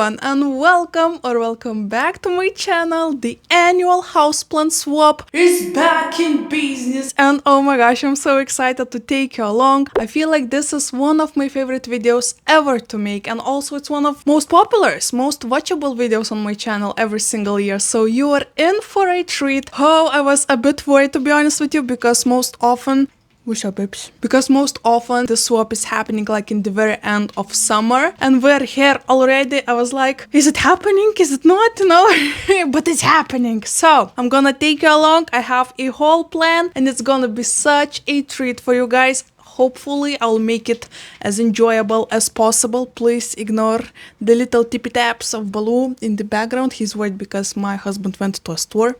everyone, and welcome back to my channel. The annual houseplant swap is back in business, and oh my gosh, I'm so excited to take you along. I feel like this is one of my favorite videos ever to make, and also it's one of most popular, most watchable videos on my channel every single year, so you are in for a treat. Oh, I was a bit worried, to be honest with you, because most often the swap is happening like in the very end of summer, and we're here already. I was like, is it happening? Is it not? But it's happening. So I'm gonna take you along. I have a whole plan, and it's gonna be such a treat for you guys. Hopefully I'll make it as enjoyable as possible. Please ignore the little tippy taps of Baloo in the background. He's worried because my husband went to a store.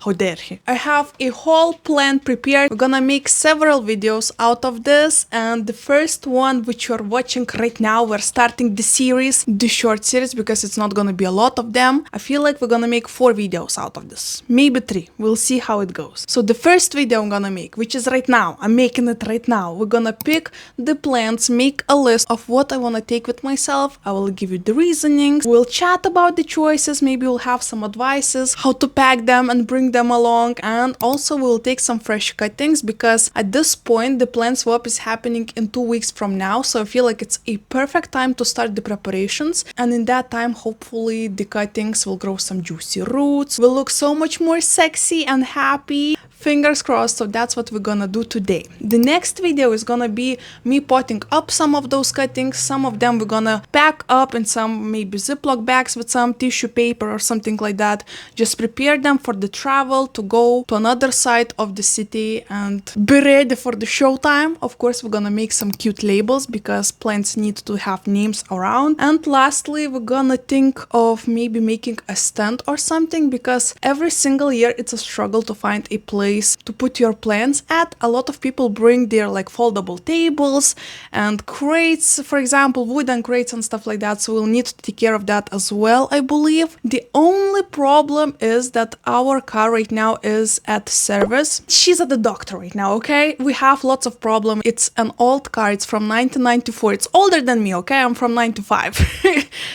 How dare he? I have a whole plan prepared. We're gonna make several videos out of this, and the first one which you're watching right now, we're starting the series, the short series, because it's not gonna be a lot of them. I feel like we're gonna make 4 videos out of this, maybe 3. We'll see how it goes. So the first video I'm gonna make, which is right now, I'm making it right now. We're gonna pick the plants, make a list of what I wanna take with myself. I will give you the reasonings. We'll chat about the choices. Maybe we'll have some advices how to pack them and bring them along, and also we'll take some fresh cuttings, because at this point the plant swap is happening in 2 weeks from now, so I feel like it's a perfect time to start the preparations, and in that time hopefully the cuttings will grow some juicy roots, will look so much more sexy and happy. Fingers crossed. So that's what we're gonna do today. The next video is gonna be me potting up some of those cuttings. Some of them we're gonna pack up in some maybe Ziploc bags with some tissue paper or something like that. Just prepare them for the travel to go to another side of the city and be ready for the showtime. Of course, we're gonna make some cute labels because plants need to have names around. And lastly, we're gonna think of maybe making a stand or something, because every single year it's a struggle to find a place to put your plants at. A lot of people bring their like foldable tables and crates, for example, wooden crates and stuff like that, so we'll need to take care of that as well, I believe. The only problem is that our car right now is at service. She's at the doctor right now, okay? We have lots of problems. It's an old car. It's from 1994. It's older than me, okay? I'm from 95.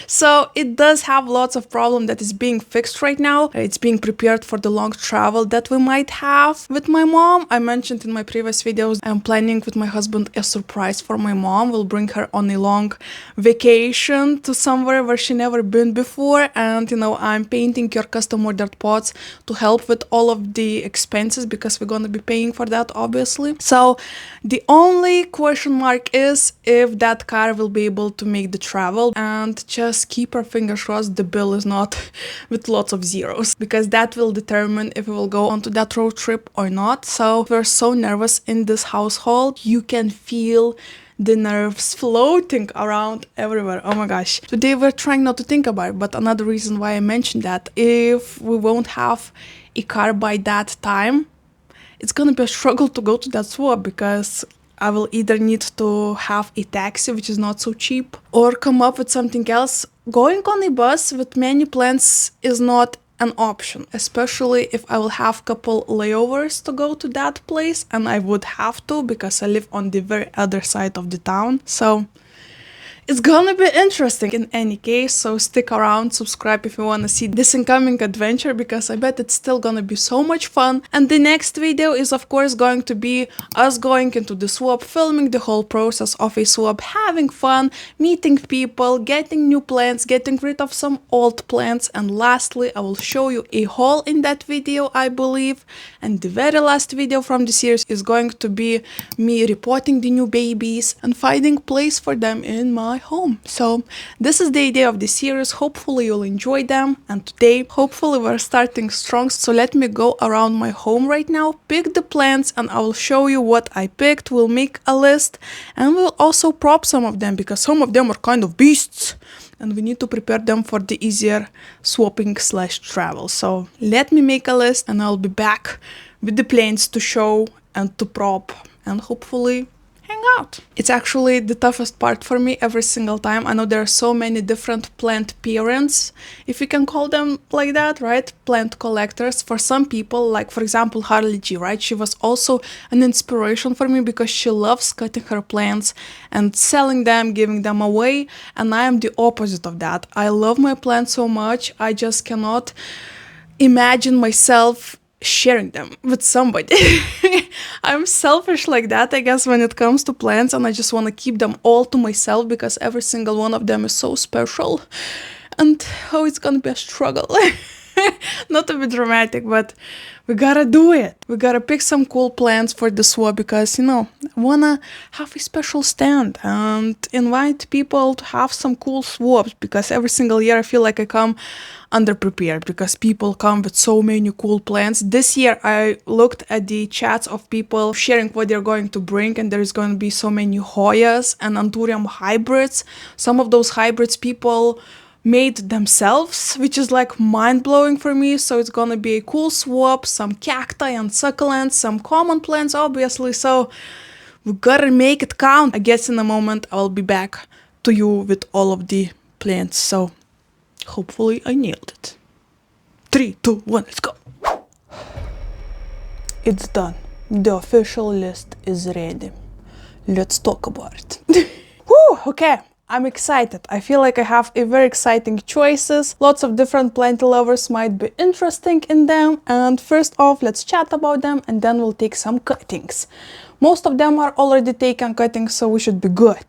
So it does have lots of problems that is being fixed right now. It's being prepared for the long travel that we might have with my mom. I mentioned in my previous videos, I'm planning with my husband a surprise for my mom. We'll bring her on a long vacation to somewhere where she never been before, and I'm painting your custom ordered pots to help with all of the expenses, because we're gonna be paying for that, obviously. So the only question mark is if that car will be able to make the travel, and just keep our fingers crossed the bill is not with lots of zeros, because that will determine if we will go onto that road trip or not. So we're so nervous in this household. You can feel the nerves floating around everywhere. Oh my gosh. Today we're trying not to think about it, but another reason why I mentioned that, if we won't have a car by that time, it's gonna be a struggle to go to that swap, because I will either need to have a taxi, which is not so cheap, or come up with something else. Going on a bus with many plants is not an option, especially if I will have couple layovers to go to that place, and I would have to because I live on the very other side of the town. So it's gonna be interesting in any case, so stick around, subscribe if you wanna see this incoming adventure, because I bet it's still gonna be so much fun. And the next video is of course going to be us going into the swap, filming the whole process of a swap, having fun, meeting people, getting new plants, getting rid of some old plants, and lastly I will show you a haul in that video, I believe. And the very last video from the series is going to be me reporting the new babies and finding place for them in my home. So this is the idea of the series. Hopefully you'll enjoy them, and today hopefully we're starting strong. So let me go around my home right now, pick the plants, and I will show you what I picked. We'll make a list, and we'll also prop some of them, because some of them are kind of beasts and we need to prepare them for the easier swapping / travel. So let me make a list, and I'll be back with the plants to show and to prop, and hopefully, hang out. It's actually the toughest part for me every single time. I know there are so many different plant parents, if you can call them like that, right? Plant collectors. For some people, like for example Harley G, right? She was also an inspiration for me because she loves cutting her plants and selling them, giving them away, and I am the opposite of that. I love my plants so much, I just cannot imagine myself sharing them with somebody. I'm selfish like that, I guess, when it comes to plants, and I just want to keep them all to myself because every single one of them is so special. And oh, it's gonna be a struggle. Not to be dramatic, but we gotta do it. We gotta pick some cool plants for the swap because, you know, I wanna have a special stand and invite people to have some cool swaps because every single year I feel like I come underprepared because people come with so many cool plants. This year I looked at the chats of people sharing what they're going to bring, and there's going to be so many Hoyas and Anthurium hybrids. Some of those hybrids people made themselves, which is like mind-blowing for me. So it's gonna be a cool swap, some cacti and succulents, some common plants obviously, so we gotta make it count. I guess in a moment I'll be back to you with all of the plants, so hopefully I nailed it. 3, 2, 1, let's go. It's done. The official list is ready. Let's talk about it. Whew, okay. I'm excited. I feel like I have a very exciting choices. Lots of different plant lovers might be interesting in them. And first off, let's chat about them and then we'll take some cuttings. Most of them are already taken cuttings, so we should be good.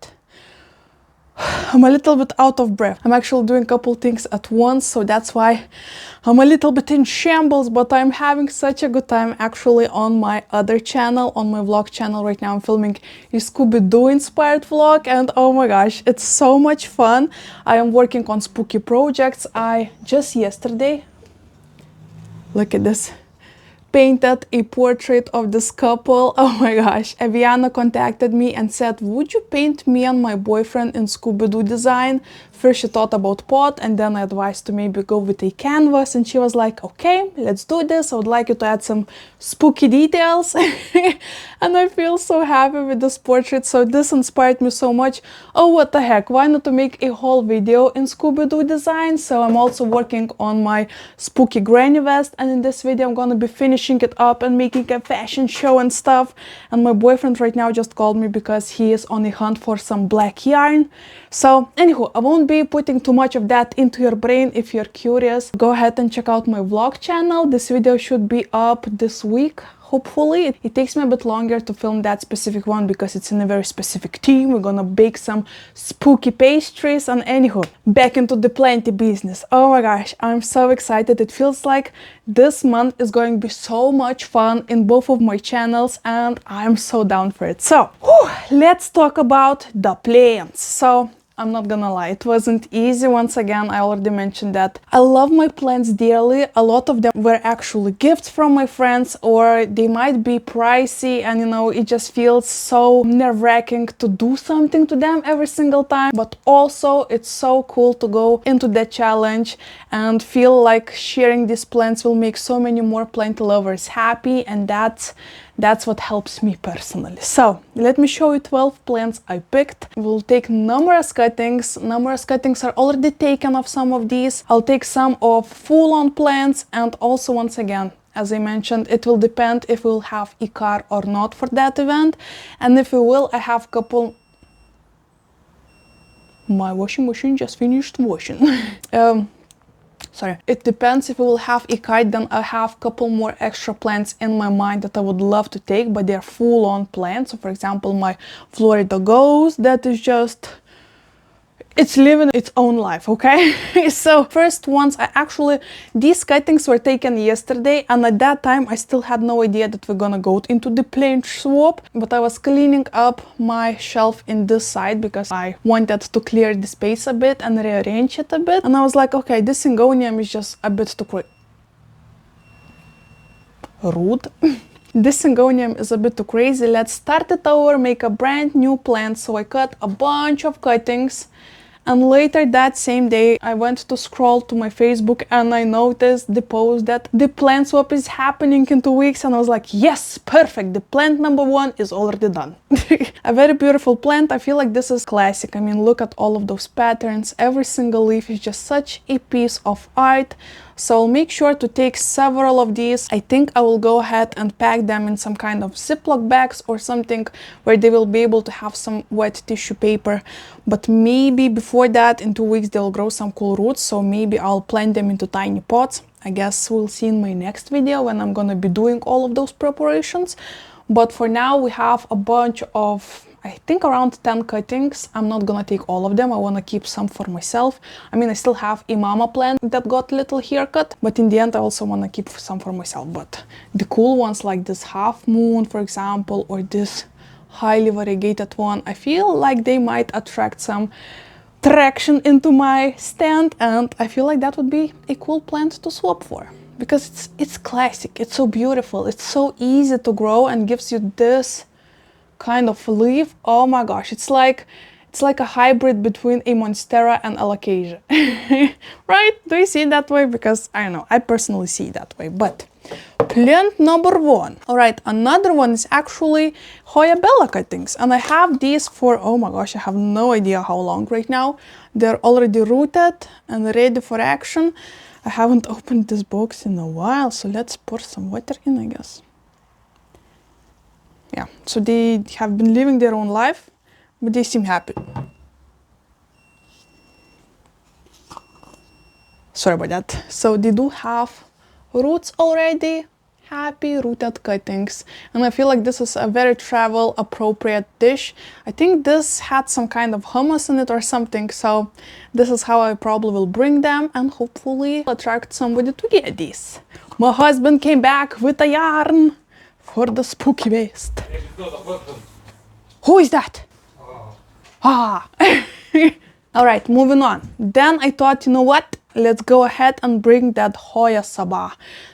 I'm a little bit out of breath. I'm actually doing a couple things at once, so that's why I'm a little bit in shambles, but I'm having such a good time actually on my other channel, on my vlog channel. Right now I'm filming a Scooby-Doo inspired vlog, and oh my gosh, it's so much fun. I am working on spooky projects. I just yesterday, look at this, painted a portrait of this couple. Oh my gosh. Aviana contacted me and said, would you paint me and my boyfriend in Scooby-Doo design? First she thought about pot, and then I advised to maybe go with a canvas, and she was like, okay, let's do this. I would like you to add some spooky details. And I feel so happy with this portrait. So this inspired me so much. Oh, what the heck, why not to make a whole video in Scooby-Doo design? So I'm also working on my spooky granny vest, and in this video I'm gonna be finishing it up and making a fashion show and stuff. And my boyfriend right now just called me because he is on a hunt for some black yarn. So anywho, I won't be putting too much of that into your brain. If you're curious, go ahead and check out my vlog channel. This video should be up this week, hopefully. It takes me a bit longer to film that specific one because it's in a very specific theme. We're gonna bake some spooky pastries, and anywho, back into the planty business. Oh my gosh, I'm so excited. It feels like this month is going to be so much fun in both of my channels, and I'm so down for it. So, let's talk about the plants. So, I'm not gonna lie, it wasn't easy. Once again, I already mentioned that I love my plants dearly. A lot of them were actually gifts from my friends, or they might be pricey, and you know, it just feels so nerve-wracking to do something to them every single time. But also, it's so cool to go into that challenge and feel like sharing these plants will make so many more plant lovers happy, and that's what helps me personally. So let me show you 12 plants I picked. We'll take numerous cuttings. Numerous cuttings are already taken of some of these. I'll take some of full-on plants, and also once again, as I mentioned, it will depend if we'll have Icar or not for that event. And if we will, I have a couple... My washing machine just finished washing. Sorry, it depends if we will have a kite. Then I have a couple more extra plants in my mind that I would love to take, but they're full-on plants. So for example, my Florida Ghost, that is just... it's living its own life, okay? So first ones, these cuttings were taken yesterday, and at that time I still had no idea that we're gonna go into the plant swap, but I was cleaning up my shelf in this side because I wanted to clear the space a bit and rearrange it a bit, and I was like, okay, this syngonium is just a bit too rude. This syngonium is a bit too crazy. Let's start it over, make a brand new plant. So I cut a bunch of cuttings, And later that same day, I went to scroll to my Facebook and I noticed the post that the plant swap is happening in 2 weeks, and I was like, yes, perfect, the plant number 1 is already done. A very beautiful plant. I feel like this is classic. I mean, look at all of those patterns. Every single leaf is just such a piece of art. So I'll make sure to take several of these. I think I will go ahead and pack them in some kind of Ziploc bags or something where they will be able to have some wet tissue paper. But maybe before that, in 2 weeks, they will grow some cool roots. So maybe I'll plant them into tiny pots. I guess we'll see in my next video when I'm gonna be doing all of those preparations. But for now, we have a bunch of, I think, around 10 cuttings. I'm not gonna take all of them. I wanna keep some for myself. I mean, I still have a mama plant that got a little haircut, but in the end, I also wanna keep some for myself. But the cool ones like this half moon, for example, or this highly variegated one, I feel like they might attract some traction into my stand, and I feel like that would be a cool plant to swap for. Because it's classic, it's so beautiful, it's so easy to grow and gives you this kind of leaf. Oh my gosh, it's like a hybrid between a monstera and alocasia. Right? Do you see it that way? Because I don't know, I personally see it that way. But plant number 1. All right, another one is actually Hoya bella cuttings, and I have these for, oh my gosh, I have no idea how long right now. They're already rooted and ready for action. I haven't opened this box in a while, so let's pour some water in, I guess. Yeah, so they have been living their own life, but they seem happy. Sorry about that. So they do have roots already, happy rooted cuttings, and I feel like this is a very travel appropriate dish. I think this had some kind of hummus in it or something, so this is how I probably will bring them and hopefully attract somebody to get these. My husband came back with a yarn for the spooky beast. Who is that? Ah. All right, moving on. Then I thought, you know what? Let's go ahead and bring that Hoya Sabah.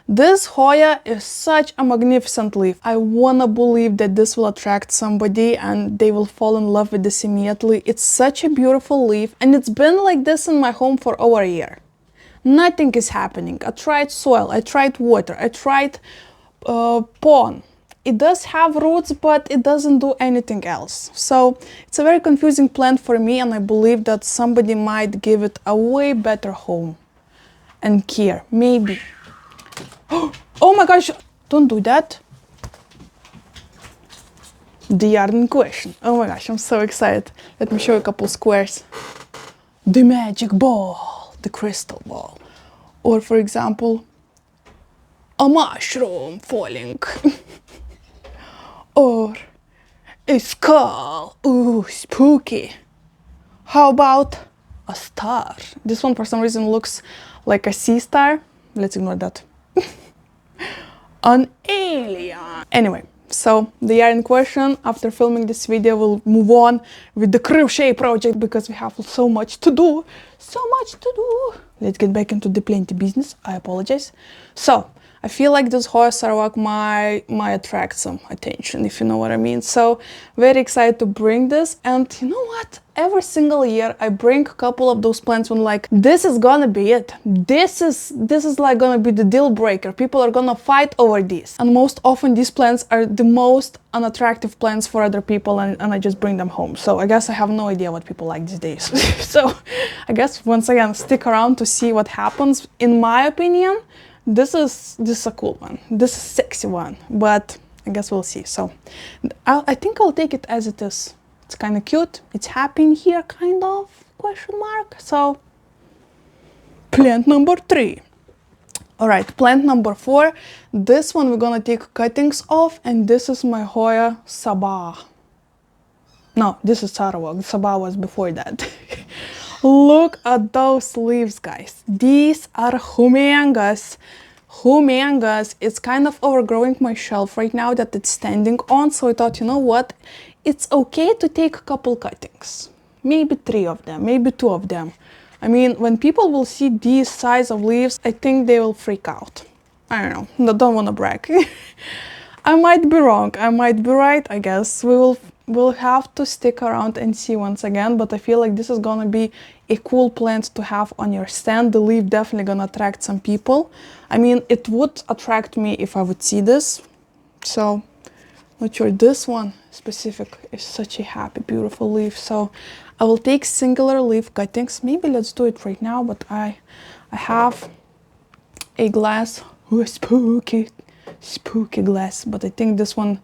This Hoya is such a magnificent leaf. I wanna believe that this will attract somebody and they will fall in love with this immediately. It's such a beautiful leaf, and it's been like this in my home for over a year. Nothing is happening. I tried soil, I tried water, I tried pond. It does have roots, but it doesn't do anything else. So it's a very confusing plant for me, and I believe that somebody might give it a way better home and care, maybe. Oh my gosh, don't do that. The yarn in question. Oh my gosh, I'm so excited. Let me show you a couple squares. The magic ball, the crystal ball. Or for example, a mushroom falling. Or a skull. Ooh, spooky. How about a star? This one for some reason looks like a sea star. Let's ignore that. An alien. Anyway, so the yarn in question, after filming this video, we'll move on with the crochet project because we have so much to do. So much to do. Let's get back into the plenty business. I apologize. So I feel like this Hoya Sarawak might attract some attention, if you know what I mean. So very excited to bring this, and you know what? Every single year I bring a couple of those plants when like, this is gonna be it. This is like gonna be the deal breaker. People are gonna fight over this. And most often these plants are the most unattractive plants for other people, and I just bring them home. So I guess I have no idea what people like these days. So I guess once again, stick around to see what happens. In my opinion, this is a cool one. This is a sexy one, but I guess we'll see. So I think I'll take it as it is. It's kind of cute. It's happy in here, kind of, question mark. So plant number 3. All right, plant number 4. This one we're gonna take cuttings off, and this is my Hoya Sabah. No, this is Sarawak. Sabah was before that. Look at those leaves, guys. These are humongous. Humongous. It's kind of overgrowing my shelf right now that it's standing on. So I thought, you know what? It's okay to take a couple cuttings. Maybe 3 of them, maybe 2 of them. I mean, when people will see these size of leaves, I think they will freak out. I don't know. I don't want to brag. I might be wrong. I might be right. I guess we'll have to stick around and see once again, but I feel like this is gonna be a cool plant to have on your stand. The leaf definitely gonna attract some people. I mean, it would attract me if I would see this. So, not sure. This one specific is such a happy, beautiful leaf. So, I will take singular leaf cuttings. Maybe let's do it right now, but I have a glass. Ooh, spooky glass, but I think this one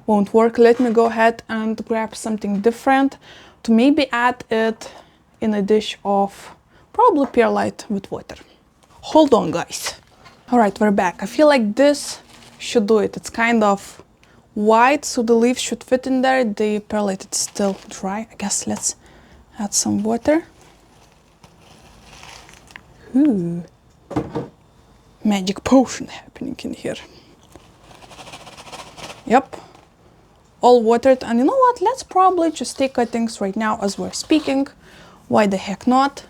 won't work. Let me go ahead and grab something different to maybe add it in a dish of probably perlite with water. Hold on, guys. All right, we're back. I feel like this should do it. It's kind of wide, so the leaves should fit in there. The perlite is still dry. I guess let's add some water. Ooh. Magic potion happening in here. Yep, all watered. And you know what? Let's probably just take cuttings right now as we're speaking. Why the heck not?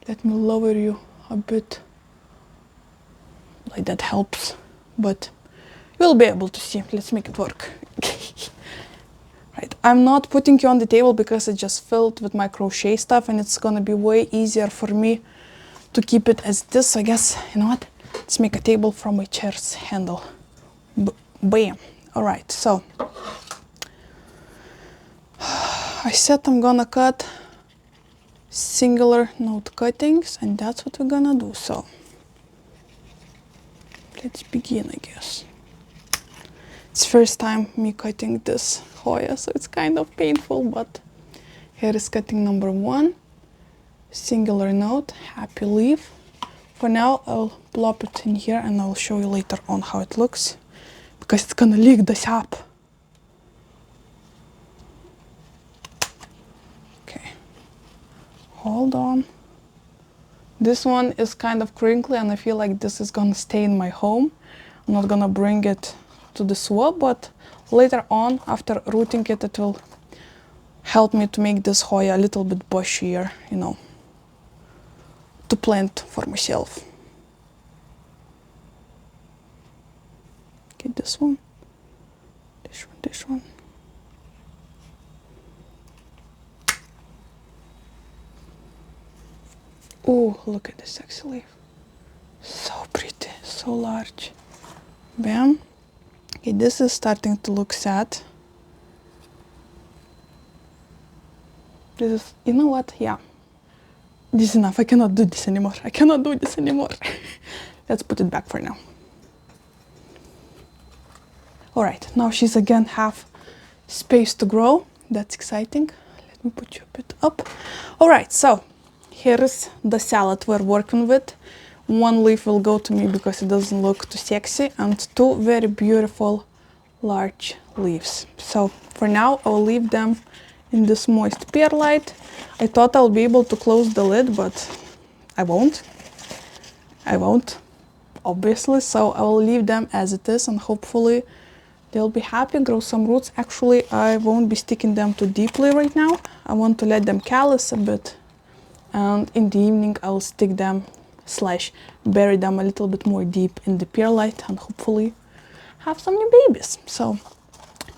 Let me lower you a bit. Like that helps, but you'll be able to see. Let's make it work. Right, I'm not putting you on the table because it's just filled with my crochet stuff, and it's gonna be way easier for me to keep it as this. So I guess, you know what? Let's make a table from a chair's handle. Bam. All right, so I said I'm gonna cut singular note cuttings, and that's what we're gonna do. So let's begin, I guess. It's first time me cutting this Hoya, so it's kind of painful, but here is cutting number 1. Singular note, happy leaf. For now, I'll plop it in here and I'll show you later on how it looks, because it's gonna lick this up. Okay, hold on. This one is kind of crinkly and I feel like this is gonna stay in my home. I'm not gonna bring it to the swap, but later on, after rooting it, it will help me to make this Hoya a little bit bushier, you know, to plant for myself. Okay, this one, this one. Oh, look at this sexy leaf. So pretty, so large. Bam. Okay, this is starting to look sad. This is, you know what, yeah. This is enough, I cannot do this anymore. I cannot do this anymore. Let's put it back for now. All right, now she's again have space to grow. That's exciting. Let me put you a bit up. All right, so here is the salad we're working with. One leaf will go to me because it doesn't look too sexy, and 2 very beautiful large leaves. So for now, I'll leave them in this moist perlite. I thought I'll be able to close the lid, but I won't. Obviously. So I will leave them as it is, and hopefully they'll be happy, grow some roots. Actually, I won't be sticking them too deeply right now. I want to let them callus a bit, and in the evening I'll stick them / bury them a little bit more deep in the perlite and hopefully have some new babies. So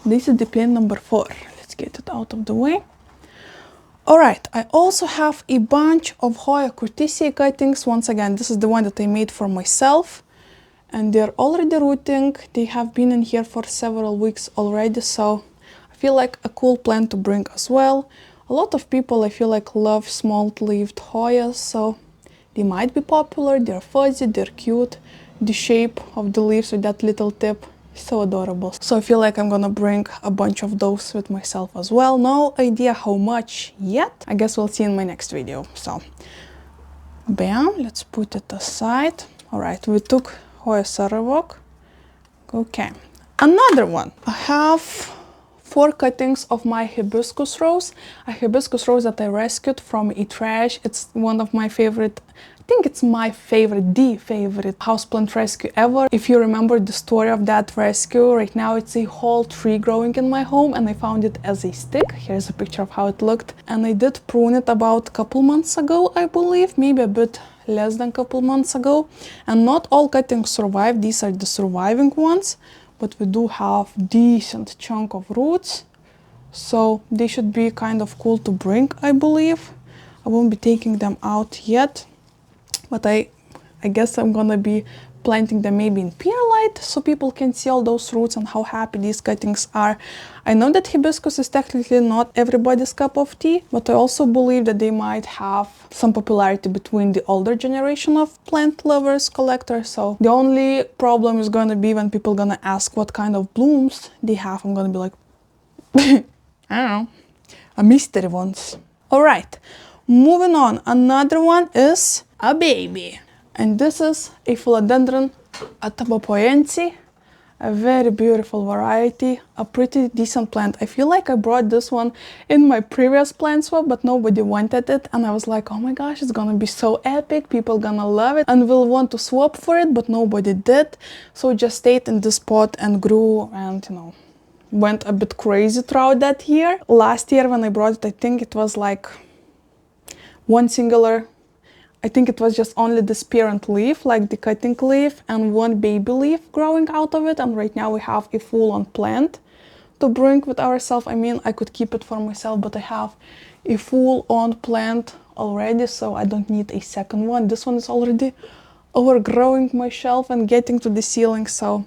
this is the pin number 4. Let's get it out of the way. All right, I also have a bunch of Hoya courtesy cuttings. Once again, this is the one that I made for myself, and they're already rooting. They have been in here for several weeks already, so I feel like a cool plant to bring as well. A lot of people, I feel like, love small-leaved Hoyas, so they might be popular. They're fuzzy, they're cute. The shape of the leaves with that little tip is so adorable. So I feel like I'm gonna bring a bunch of those with myself as well. No idea how much yet. I guess we'll see in my next video. So, bam, let's put it aside. All right, we took Hoya Sarawak. Okay, another one. I have 4 cuttings of my hibiscus rose. A hibiscus rose that I rescued from a trash. It's one of my favorite, I think it's my favorite, the favorite houseplant rescue ever. If you remember the story of that rescue, right now it's a whole tree growing in my home, and I found it as a stick. Here's a picture of how it looked. And I did prune it about a couple months ago, I believe, maybe a bit less than a couple months ago. And not all cuttings survived. These are the surviving ones, but we do have decent chunk of roots, so they should be kind of cool to bring, I believe. I won't be taking them out yet, but I guess I'm gonna be planting them maybe in perlite so people can see all those roots and how happy these cuttings are. I know that hibiscus is technically not everybody's cup of tea, but I also believe that they might have some popularity between the older generation of plant lovers, collectors. So the only problem is gonna be when people gonna ask what kind of blooms they have. I'm gonna be like, I don't know, a mystery ones. All right, moving on. Another one is a baby. And this is a philodendron atabapoense, a very beautiful variety, a pretty decent plant. I feel like I brought this one in my previous plant swap, but nobody wanted it. And I was like, oh my gosh, it's gonna be so epic. People gonna love it and will want to swap for it, but nobody did. So it just stayed in this pot and grew and, you know, went a bit crazy throughout that year. Last year when I brought it, I think it was like one singular, I think it was just only this parent leaf, like the cutting leaf, and one baby leaf growing out of it. And right now we have a full-on plant to bring with ourselves. I mean, I could keep it for myself, but I have a full-on plant already, so I don't need a second one. This one is already overgrowing my shelf and getting to the ceiling, so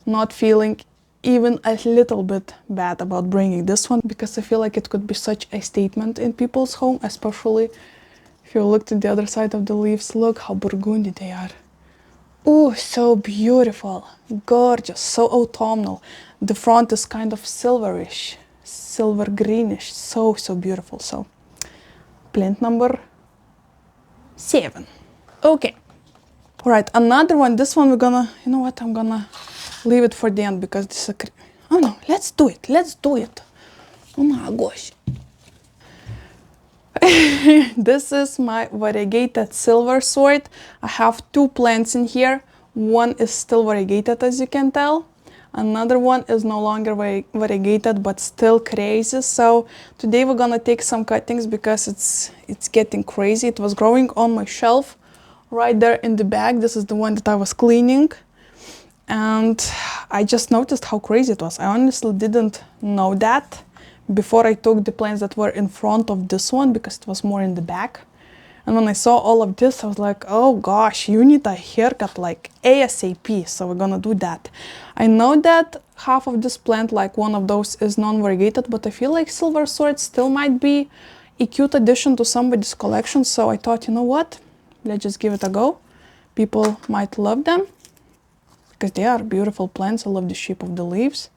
not feeling even a little bit bad about bringing this one, because I feel like it could be such a statement in people's home, especially if you look to the other side of the leaves. Look how burgundy they are. Oh, so beautiful, gorgeous, so autumnal. The front is kind of silverish, silver greenish, so beautiful. So plant number 7. Okay, all right, another one. This one we're gonna, you know what, I'm gonna leave it for the end because this is a, oh no, let's do it. Oh my gosh. This is my variegated silver sword. I have 2 plants in here. One is still variegated, as you can tell. Another one is no longer variegated, but still crazy. So today we're gonna take some cuttings because it's getting crazy. It was growing on my shelf right there in the bag. This is the one that I was cleaning. And I just noticed how crazy it was. I honestly didn't know that before I took the plants that were in front of this one, because it was more in the back. And when I saw all of this, I was like, oh gosh, you need a haircut like ASAP. So we're gonna do that. I know that half of this plant, like one of those, is non-variegated, but I feel like silver swords still might be a cute addition to somebody's collection. So I thought, you know what, let's just give it a go. People might love them because they are beautiful plants. I love the shape of the leaves.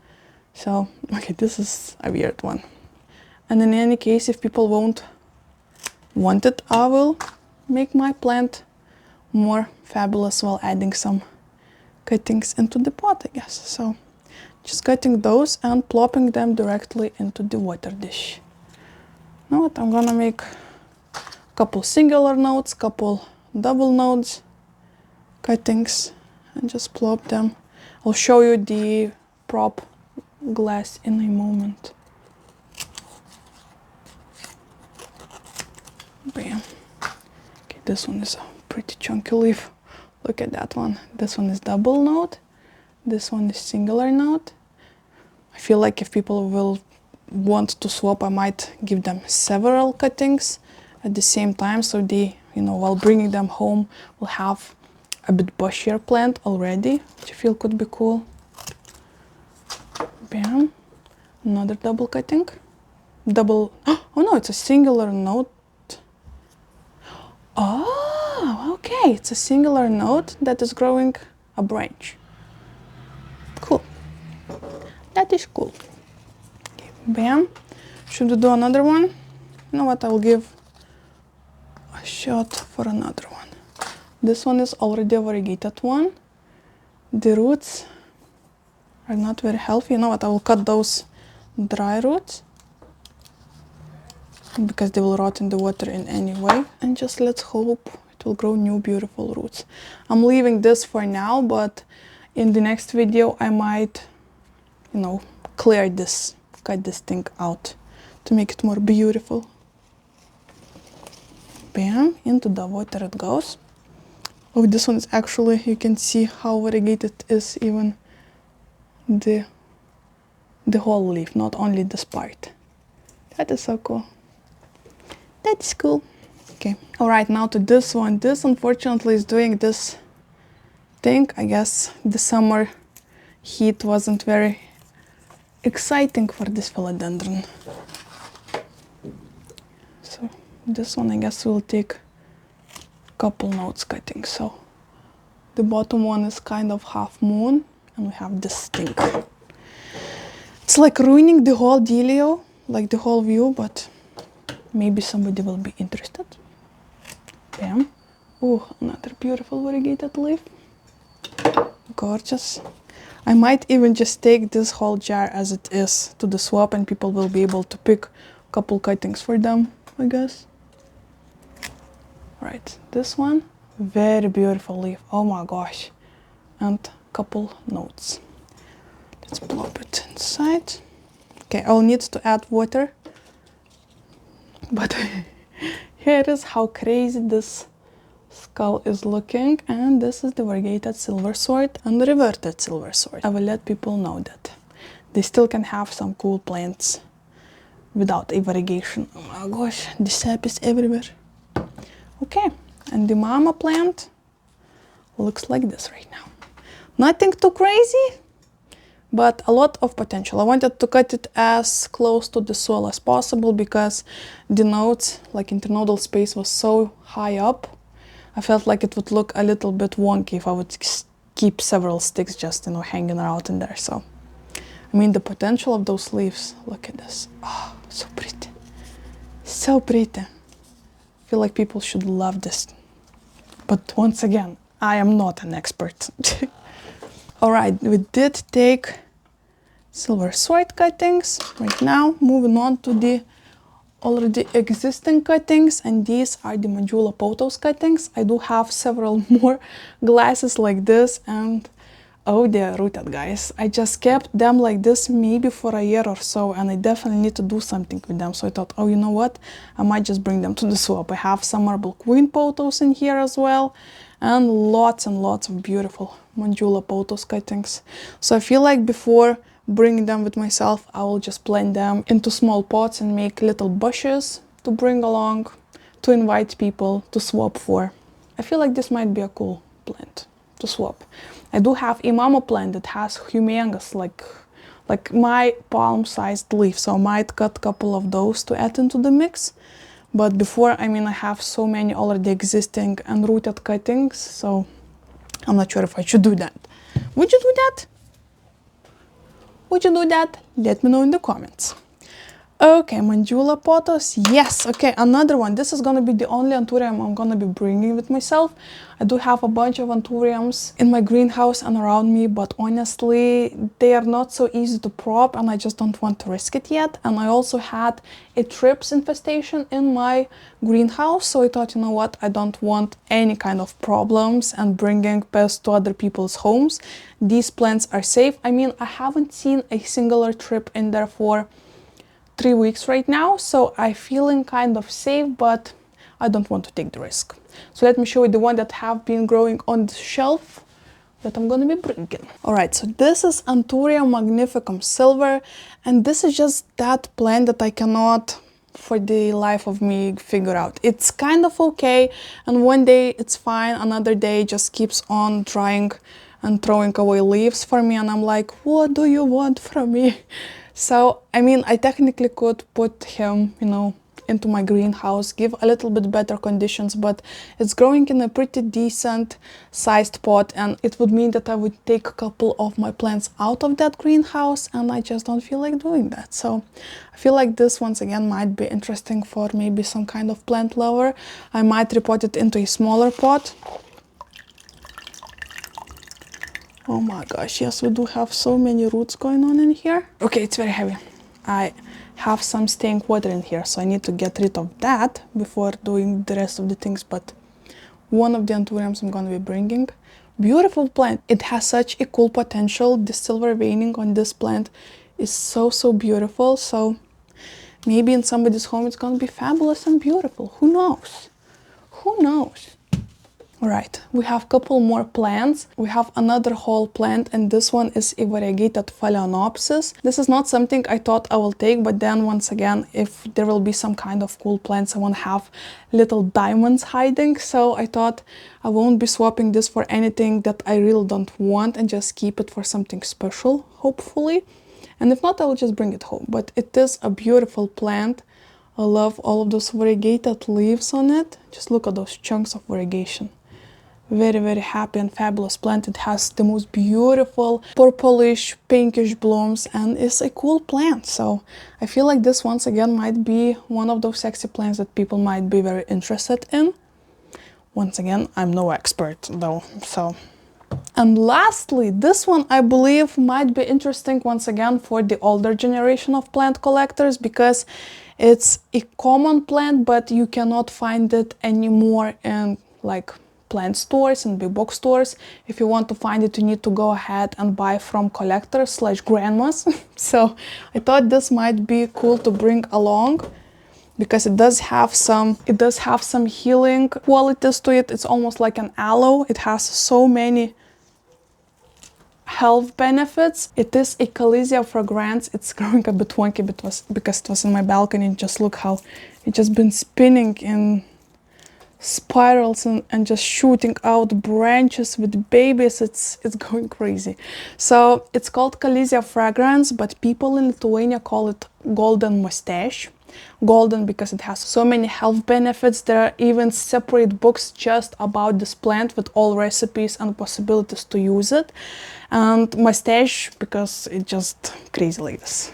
So, okay, this is a weird one. And in any case, if people won't want it, I will make my plant more fabulous while adding some cuttings into the pot, I guess. So, just cutting those and plopping them directly into the water dish. You know what, I'm gonna make a couple singular nodes, couple double nodes, cuttings, and just plop them. I'll show you the prop glass in a moment. Bam. Okay, this one is a pretty chunky leaf. Look at that one. This one is double node. This one is singular node. I feel like if people will want to swap, I might give them several cuttings at the same time, so they, you know, while bringing them home, will have a bit bushier plant already, which I feel could be cool. Bam. Another double cutting. Double, oh no, it's a singular node. Oh, okay, it's a singular node that is growing a branch. Cool. That is cool. Okay, bam. Should we do another one? You know what, I'll give a shot for another one. This one is already a variegated one. The roots are not very healthy. You know what, I will cut those dry roots because they will rot in the water in any way. And just let's hope it will grow new beautiful roots. I'm leaving this for now, but in the next video I might, you know, clear this, cut this thing out to make it more beautiful. Bam, into the water it goes. Oh, this one is actually, you can see how variegated is even the whole leaf, not only this part. That is so cool. That is cool. Okay, all right, now to this one. This unfortunately is doing this thing. I guess the summer heat wasn't very exciting for this philodendron. So this one, I guess, will take a couple nodes cutting. So the bottom one is kind of half moon, and we have this thing. It's like ruining the whole dealio, like the whole view, but maybe somebody will be interested. Bam. Oh, another beautiful variegated leaf. Gorgeous. I might even just take this whole jar as it is to the swap, and people will be able to pick a couple cuttings for them, I guess. Right, this one, very beautiful leaf. Oh my gosh. And a couple notes. Let's plop it inside. Okay, I'll need to add water. But here it is, how crazy this skull is looking. And this is the variegated silver sword and reverted silver sword. I will let people know that they still can have some cool plants without a variegation. Oh my gosh, the sap is everywhere. Okay, and the mama plant looks like this right now. Nothing too crazy, but a lot of potential. I wanted to cut it as close to the soil as possible because the nodes, like internodal space, was so high up. I felt like it would look a little bit wonky if I would keep several sticks just, you know, hanging around in there. So, I mean, the potential of those leaves, look at this. Oh, so pretty. So pretty. I feel like people should love this. But once again, I am not an expert. All right, we did take silver sword cuttings. Right now, moving on to the already existing cuttings, and these are the Mandula pothos cuttings. I do have several more glasses like this, and oh, they are rooted, guys. I just kept them like this maybe for a year or so, and I definitely need to do something with them. So I thought, oh, you know what? I might just bring them to the swap. I have some marble queen pothos in here as well, and lots of beautiful Mandula pothos cuttings. So I feel like before bringing them with myself, I will just plant them into small pots and make little bushes to bring along, to invite people to swap for. I feel like this might be a cool plant to swap. I do have a mama plant that has humongous, like my palm-sized leaf, so I might cut a couple of those to add into the mix. But before, I mean, I have so many already existing and rooted cuttings, so I'm not sure if I should do that. Would you do that? Would you do that? Let me know in the comments. Okay, Mandula pothos, yes. Okay, another one. This is gonna be the only anthurium I'm gonna be bringing with myself. I do have a bunch of anthuriums in my greenhouse and around me, but honestly, they are not so easy to prop, and I just don't want to risk it yet. And I also had a thrips infestation in my greenhouse, so I thought, you know what, I don't want any kind of problems and bringing pests to other people's homes. These plants are safe. I mean, I haven't seen a singular thrip in there for 3 weeks right now, so I'm feeling kind of safe, but I don't want to take the risk. So let me show you the one that have been growing on the shelf that I'm gonna be bringing. All right, so this is Anthurium magnificum silver, and this is just that plant that I cannot for the life of me figure out. It's kind of okay, and one day it's fine, another day just keeps on drying and throwing away leaves for me, and I'm like, what do you want from me? So, I mean, I technically could put him, you know, into my greenhouse, give a little bit better conditions, but it's growing in a pretty decent sized pot, and it would mean that I would take a couple of my plants out of that greenhouse, and I just don't feel like doing that. So I feel like this once again might be interesting for maybe some kind of plant lover. I might repot it into a smaller pot. Oh my gosh, yes, we do have so many roots going on in here. Okay, it's very heavy. I have some staying water in here, so I need to get rid of that before doing the rest of the things. But one of the anthuriums I'm gonna be bringing. Beautiful plant. It has such a cool potential. The silver veining on this plant is so beautiful. So maybe in somebody's home it's gonna be fabulous and beautiful. Who knows? Who knows? Right, we have couple more plants. We have another whole plant, and this one is a variegated phalaenopsis. This is not something I thought I will take, but then once again, if there will be some kind of cool plants, I want to have little diamonds hiding. So I thought I won't be swapping this for anything that I really don't want and just keep it for something special, hopefully. And if not, I will just bring it home. But it is a beautiful plant. I love all of those variegated leaves on it. Just look at those chunks of variegation. Very, very happy and fabulous plant. It has the most beautiful purplish, pinkish blooms, and it's a cool plant. So I feel like this once again might be one of those sexy plants that people might be very interested in. Once again, I'm no expert though, so. And lastly, this one I believe might be interesting once again for the older generation of plant collectors, because it's a common plant, but you cannot find it anymore in like plant stores and big box stores. If you want to find it, you need to go ahead and buy from collectors / grandmas. So I thought this might be cool to bring along, because it does have some healing qualities to it. It's almost like an aloe. It has so many health benefits. It is a Calesia fragrance. It's growing a bit wonky because it was in my balcony. Just look how it just been spinning in spirals and just shooting out branches with babies. It's going crazy. So it's called Calesia fragrance, but people in Lithuania call it golden mustache. Golden because it has so many health benefits. There are even separate books just about this plant with all recipes and possibilities to use it. And mustache because it's just crazy like this.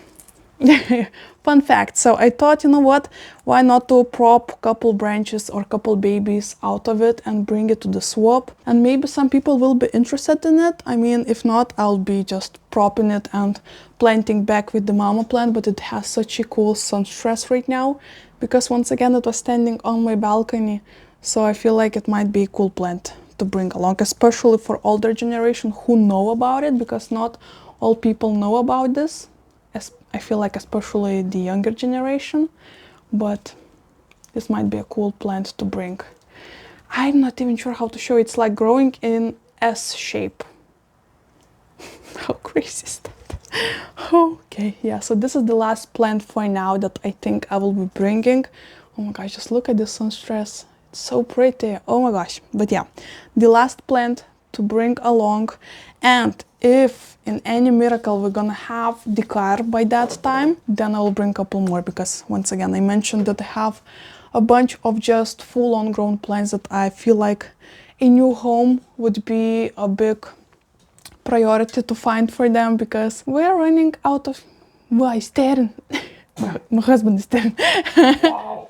Fun fact. So I thought, you know what, why not to prop couple branches or couple babies out of it and bring it to the swap, and maybe some people will be interested in it. I mean, if not, I'll be just propping it and planting back with the mama plant. But it has such a cool sun stress right now because once again it was standing on my balcony, so I feel like it might be a cool plant to bring along, especially for older generation who know about it, because not all people know about this. I feel like especially the younger generation, but this might be a cool plant to bring. I'm not even sure how to show it. It's like growing in S shape. How crazy is that? Okay, yeah, so this is the last plant for now that I think I will be bringing. Oh my gosh, just look at the sun stress. It's so pretty. Oh my gosh. But yeah, the last plant to bring along. And if in any miracle we're gonna have the car by that time, then I will bring a couple more, because once again I mentioned that I have a bunch of just full-on grown plants that I feel like a new home would be a big priority to find for them, because we're running out of... Why staring? My husband is staring. Wow.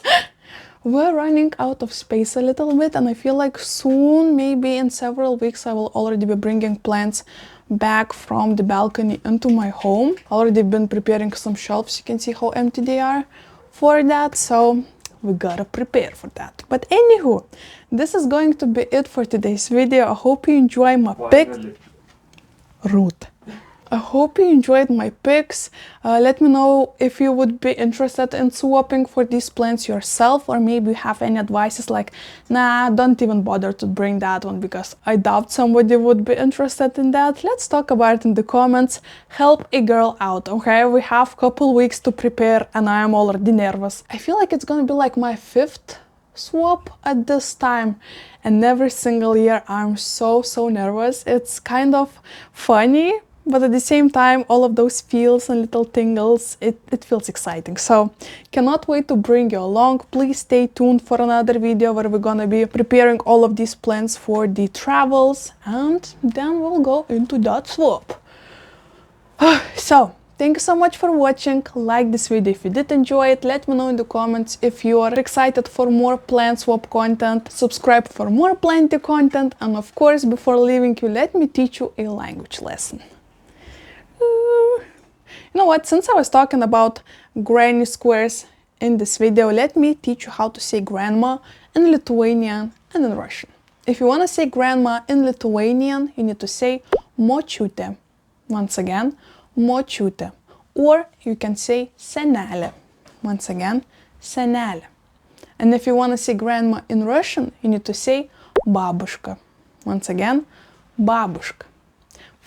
We're running out of space a little bit, and I feel like soon, maybe in several weeks, I will already be bringing plants back from the balcony into my home. Already been preparing some shelves. You can see how empty they are for that, so we gotta prepare for that. But anywho, this is going to be it for today's video. I hope you enjoy my pics. Rude. I hope you enjoyed my picks. Let me know if you would be interested in swapping for these plants yourself, or maybe you have any advices like, nah, don't even bother to bring that one, because I doubt somebody would be interested in that. Let's talk about it in the comments. Help a girl out, okay? We have a couple weeks to prepare and I am already nervous. I feel like it's gonna be like my 5th swap at this time, and every single year I'm so nervous. It's kind of funny, but at the same time, all of those feels and little tingles, it feels exciting. So cannot wait to bring you along. Please stay tuned for another video where we're gonna be preparing all of these plants for the travels, and then we'll go into that swap. So thank you so much for watching. Like this video if you did enjoy it. Let me know in the comments if you are excited for more plant swap content. Subscribe for more planty content. And of course, before leaving you, let me teach you a language lesson. You know what, since I was talking about granny squares in this video, let me teach you how to say grandma in Lithuanian and in Russian. If you want to say grandma in Lithuanian, you need to say močiutė. Once again, močiutė. Or you can say senelė. Once again, senelė. And if you want to say grandma in Russian, you need to say бабушка. Once again, бабушка.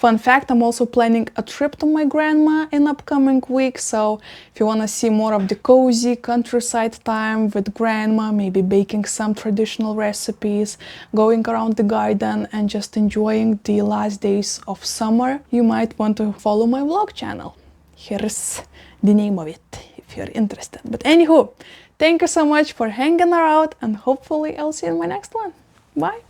Fun fact, I'm also planning a trip to my grandma in upcoming weeks, so if you want to see more of the cozy countryside time with grandma, maybe baking some traditional recipes, going around the garden and just enjoying the last days of summer, you might want to follow my vlog channel. Here's the name of it if you're interested. But anywho, thank you so much for hanging around and hopefully I'll see you in my next one. Bye!